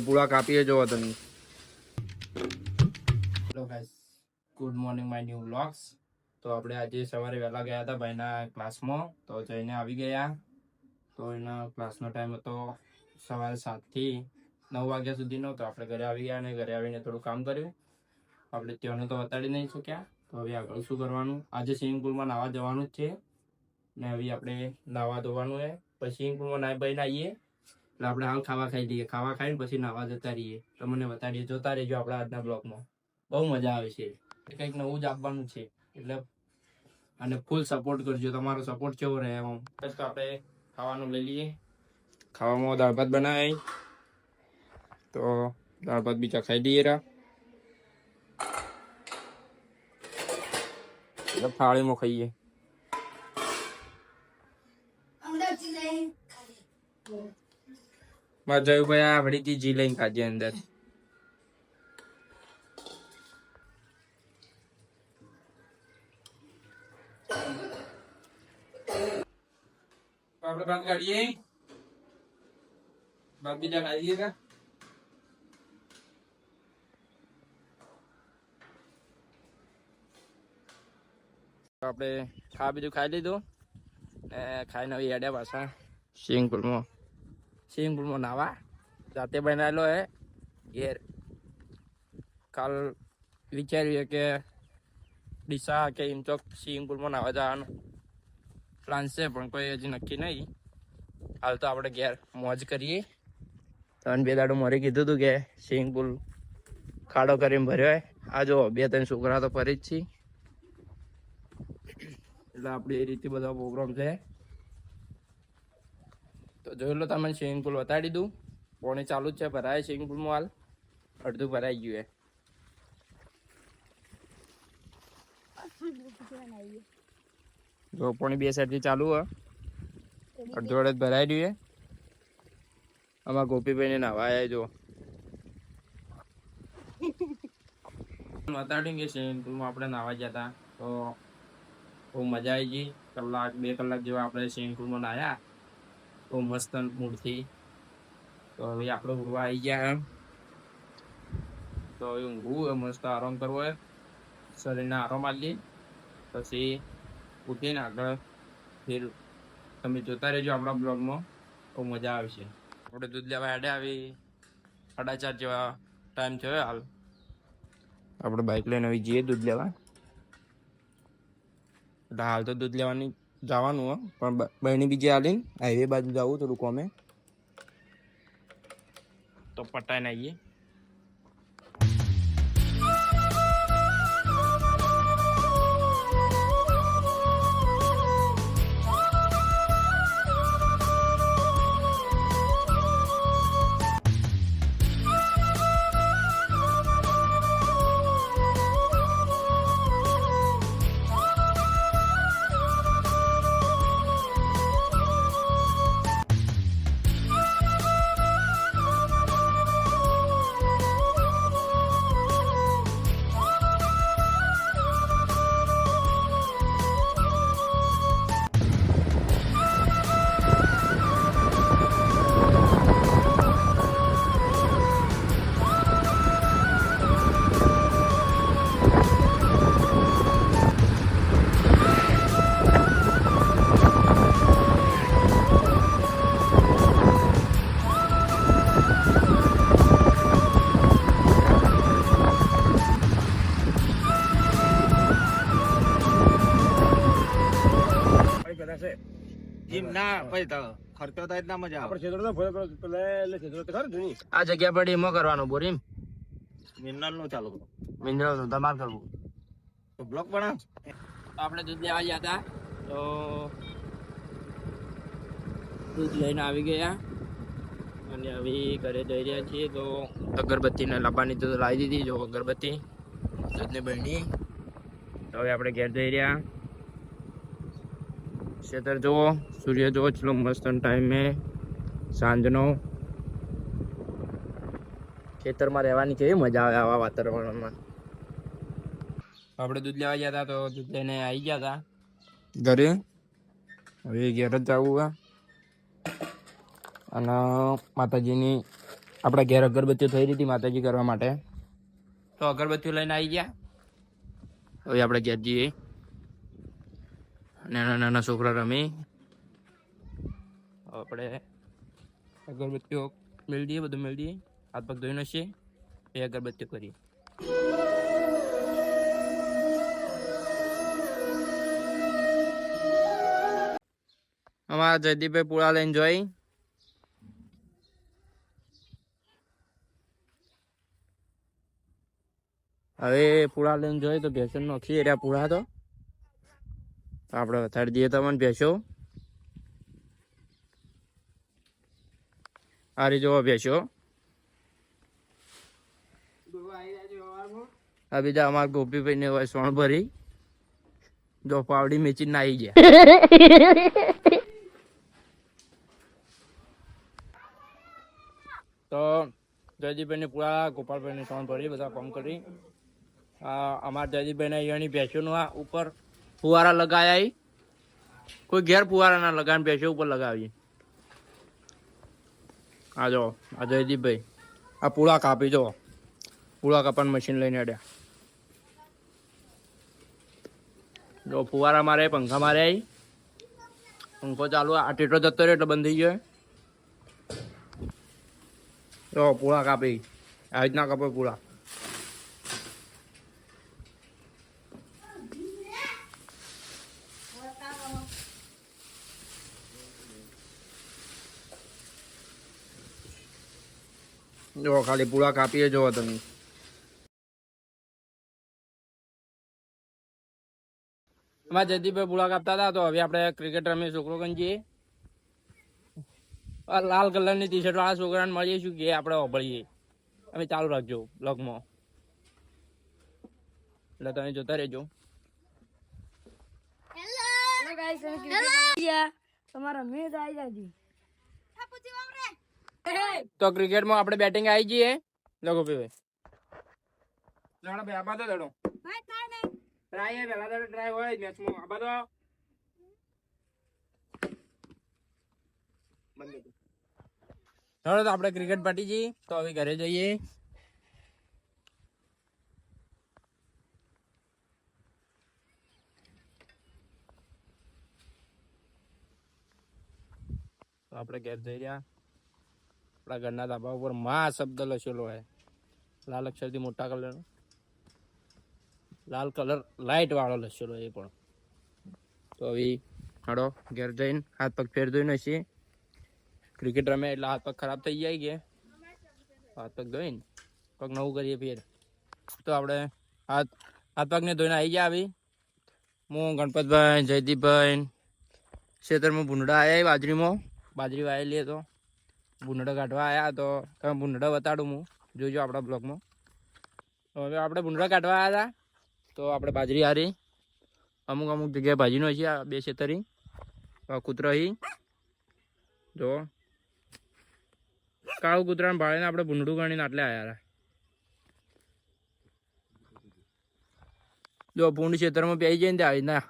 પૂળા કાપીએ જોવો તમે. Hello guys, good morning my new vlogs. તો આપણે આજે સવારે વહેલા ગયા હતા ભાઈના ક્લાસમાં, તો જઈને આવી ગયા. તો એના ક્લાસનો ટાઈમ હતો સવારે 7 થી 9 વાગ્યા સુધીનો. તો આપણે ઘરે આવી ગયા અને ઘરે આવીને થોડું કામ કર્યું. આપણે ત્યાંનું તો બતાડી નહીં શક્યા. તો હવે આગળ શું કરવાનું, આજે સ્વિમિંગ પુલમાં નાહવા જવાનું જ છે ને હવે આપણે નાહવા ધોવાનું છે. પછી સ્વિમિંગ પુલમાં નાહી ભાઈને આવીએ એટલે આપણે હાલ ખાવા ખાઈ લઈએ. ખાવા ખાઈને પછી નાહવા જતા રહીએ. તમને બતાડીએ, જોતા રહેજો આપણા આજના બ્લોગમાં. બહુ મજા આવે છે, કંઈક નવું જ આપવાનું છે એટલે અને ફૂલ સપોર્ટ કરજો. તમારો સપોર્ટ કેવો રહે એમ. બસ તો આપણે ખાવાનું લઈ લઈએ. ખાવામાં દાળ ભાત બનાવી, તો દાળ ભાત બીજા ખાઈ લઈએ રા. એટલે થાળીમાં ખાઈએ. મારે જયું ભાઈ આ વળી જી લઈને ખાજે અંદર. આપણે ભાત કાઢીએ, ભાત બીજા ખાઈ લઈએ કા. આપણે ખા બીજું ખાઈ લીધું ને ખાઈને આવી હેડ્યા પાછા સ્વિમિંગ પુલમાં નાવા. જાતે બનાવેલો હે ઘેર. કાલ વિચાર્યું કે ડીસા કે ઇમચોક સ્વિમિંગ પુલમાં નાવા જવાનું પ્લાન છે, પણ કોઈ હજી નક્કી નહીં. હાલ તો આપણે ઘેર મોજ કરીએ. ત્રણ બે દાડું મારે કીધું હતું કે સ્વિમિંગ પુલ ખાડો કરીને ભર્યો હોય. આ જો 2-3 છોકરા તો ફરી જ છે. એટલે આપણે એ રીતે બધા પ્રોગ્રામ છે. તો જોઈ લો તમે, સ્વિમિંગ પુલ બતાડી દીધું. પાણી ચાલુ જ છે, ભરાય સ્વિમિંગ પુલમાં હાલ અડધું ભરાઈ ગયું હે. જો પાણી 2 સાઈડથી ચાલુ હે, અડધું અડધ ભરાઈ રહ્યું હે. આમાં ગોપીભાઈને નાવા આવ્યા જો બતાડ્યું કે સ્વિમિંગ પુલમાં આપણે નાવા ગયા હતા. તો બહુ મજા આવી ગઈ. 1-2 કલાક જેવા આપણે સ્વિમિંગ પુલમાં નાહ્યા. બહુ મસ્ત મૂડથી. તો હવે આપણે ઊંઘવા આવી ગયા એમ. તો હવે ઊંઘવું મસ્ત આરામ કરવો હોય, શરીરને આરામ આપીએ પછી ઉઠીને આગળ ફેર તમે જોતા રહેજો આપણા બ્લોગમાં. બહુ મજા આવશે. આપણે દૂધ લેવા હેડે આવી 4:30 જેવા ટાઈમ થયો હાલ. આપણે બાઇક લઈને આવી જઈએ દૂધ લેવા. એટલે હાલ તો દૂધ લેવાની જવાનું હોય, પણ બહેની બીજી હાલીને હાઈવે બાજુ જવું થોડું કોમે, તો પટાઈને આવીએ. આ જગ્યા પર એમાં કરવાનું બોરીમ મિનરલ નું ચાલુ મિનરલ નું તમારે કરવું તો બ્લોક બનાવ. આપણે દૂધ લેવા ગયા હતા, તો દૂધ લઈને આવી ગયા અને હવે ઘરે જઈ રહ્યા છીએ. તો અગરબત્તી ને લાવવાની તો લાવી દીધી. જો અગરબત્તી દૂધને બની. તો હવે આપણે ઘેર જઈ રહ્યા. ખેતર જુઓ, સૂર્ય જુઓ, ચલો મસ્ત ટાઈમ હે સાંજનો. ખેતરમાં રહેવાની કેવી મજા આવે આવા વાતાવરણમાં. આપણે દૂધ લેવા ગયા હતા, તો દૂધ લઈને આવી ગયા હતા ઘરે. હવે ઘેર જ જવું અને માતાજીની આપણા ઘેર અગરબત્તીઓ થઈ રહી હતી માતાજી કરવા માટે, તો અગરબત્તીઓ લઈને આવી ગયા. હવે આપણે ઘેર જઈએ. નાના નાના છોકરા રમી. આપણે અગરબત્તીઓ મેળ દઈએ, બધું મેળ દઈએ, હાથ પગ ધોઈ નાખીએ, એ અગરબત્તીઓ કરીએ. અમારા જયદીપભાઈ પૂળા લઈને જોઈ. હવે પૂળા લઈને જોઈએ તો ભેંસો નોખી એરિયા પૂળા તો આપણે વધારી દઈએ તમને ભેંસો. આ રીતે જોવા ભેંસો. આ બીજા અમારા ગોપીભાઈ ને હોય સોણ ભરી જો પાવડી મેચી ના આવી ગયા. તો જયદીપભાઈ ને પૂરા ગોપાલભાઈ ને સોણ ભરી બધા કામ કરી. અમારા જયદીપભાઈ ને અહીંયાની ભેંસોનું આ ઉપર ફુવારા લગાયા. કોઈ ઘેર ફુવારા ના લગાવે, ભેંસો ઉપર લગાવીએ. આ જો આ જયદીપભાઈ આ પૂળા કાપી જો, પૂળા કાપવાનું મશીન લઈને અડ્યા. જો ફુવારા મારે, પંખા મારે, આવી પંખો ચાલુ, આ ટેટો જતો રહ્યો એટલે બંધ થઈ ગયો. જો પૂળા કાપી આવી રીતના કાપે પૂળા. જો ખાલી પૂળા કાપીએ જોવો તમે. એમાં જયદીપભાઈ પૂળા કાપતા હતા. તો હવે આપણે ક્રિકેટ રમીએ છોકરો ગંજીએ. લાલ કલરની ટી શર્ટ વાળા છોકરાને મળીએ શું કે આપણે ઓભળીએ. અમે ચાલુ રાખજો બ્લોગમાં, એટલે તમે જોતા રહેજો. તો ક્રિકેટમાં આપણે બેટિંગ આવી જઈએ. લગો ભાઈ આબા તો દડો ટ્રાય પેલા તો ટ્રાય હોય મેચમાં. આબા તો તો આપણે ક્રિકેટ પાટી જઈએ. તો હવે ઘરે જઈએ. તો આપણે ઘેર જઈ રહ્યા. આપણા ઘરના ધાબા ઉપર માં શબ્દ લખેલો હોય લાલ અક્ષરથી મોટા કલરનો, લાલ કલર લાઈટ વાળો લખેલો એ પણ. તો હવે હાડો ઘેર જઈને હાથ પગ ફેર ધોઈને છીએ. ક્રિકેટ રમે એટલે હાથ પગ ખરાબ થઈ જાય કે હાથ પગ ધોઈને પગ નવું કરીએ ફેર. તો આપણે હાથ પગને ધોઈને આવી ગયા. આવી હું ગણપતભાઈ, જયદીપભાઈ ખેતરમાં ભૂંડા આવ્યા. બાજરી વાયેલી તો ભૂંડા કાઢવા આવ્યા. તો તમે ભૂંડા બતાડું હું, જોજો આપણા બ્લોગમાં. તો હવે આપણે ભૂંડા કાઢવા આવ્યા હતા. તો આપણે બાજરી હારી અમુક જગ્યાએ ભાજીનો છે. આ બે ખેતરી કૂતરો અહીં જો કાળું કૂતરાને ભાળીને આપણે ભૂંડું ગણીને આટલે આવ્યા હતા. જો ભૂંડ ખેતરમાં પહેરી જાય ને આવી ના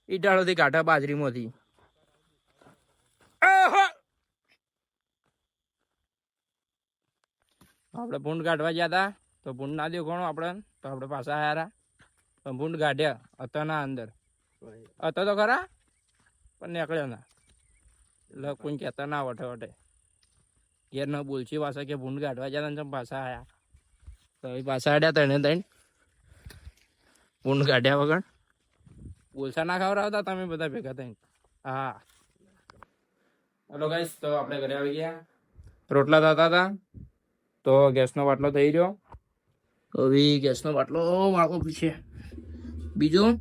ઈટાળોથી કાઢા બાજરીમાંથી. આપણે ભૂંડ કાઢવા ગયા હતા. તો ભૂંડ ના દે કોણ આપણે, તો આપણે પાછા આવ્યા. પણ ભૂંડ કાઢ્યા હતા ના અંદર હતા તો ખરા, પણ નીકળ્યો ના. એટલે કોઈ કહેતા ના વટે ઘેર ન બોલછી પાછા કે ભૂંડ કાઢવા ગયા હતા પાછા આવ્યા. તો એ પાછા આડ્યા તને તઈને ભૂંડ કાઢ્યા વગર બોલસા ના ખવડાવતા તમે બધા ભેગા થઈને. હા હલો ગાઈસ, તો આપણે ઘરે આવી ગયા. રોટલા થતા હતા. તો ગેસનો બાટલો થઈ રહ્યો. હવે ગેસનો બાટલો વાળવો પૂછે બીજું.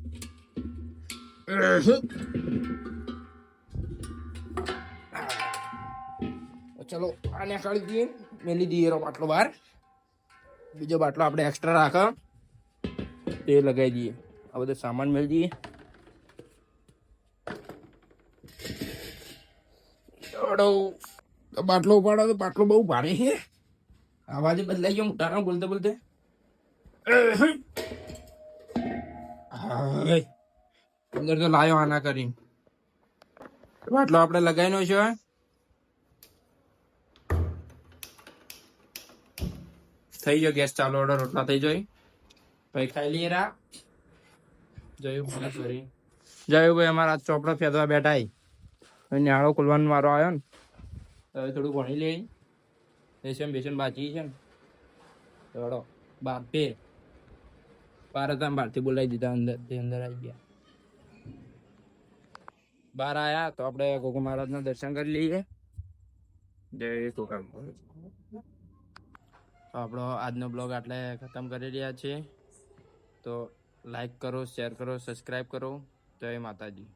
ચલો આને કાઢી દઈએ, મેલી દઈએ બાટલો બહાર. બીજો બાટલો આપણે એક્સ્ટ્રા રાખો તે લગાવી દઈએ. આ બધો સામાન મેળી દઈએ. બાટલો ઉપાડો તો બાટલો બહુ ભારે છે. અવાજ બદલાઈ ગયો મોટા બોલતે અંદર તો લાયો આના કરી. બાટલો આપણે લગાવીનો છે. થઈ ગયો ગેસ ચાલુ, ઓર્ડર રોટલા થઈ જોઈ ભાઈ ખાઈ લઈએ રા. જયુભાઈ અમારા ચોપડો ફેરવા બેઠા ન્યાળો ખોલવાનો વારો આવ્યો ને, હવે થોડું ભણી લે. બેસન બેસન બાકી છે ને, ચડો બાર હતા બહારથી બોલાવી દીધા, અંદર આવી ગયા. બહાર આયા તો આપણે ગોગો મહારાજના દર્શન કરી લઈએ. જય ગોગા. તો આપણો આજનો બ્લોગ આટલે ખતમ કરી રહ્યા છીએ. તો લાઈક કરો, શેર કરો, સબસ્ક્રાઈબ કરો. જય માતાજી.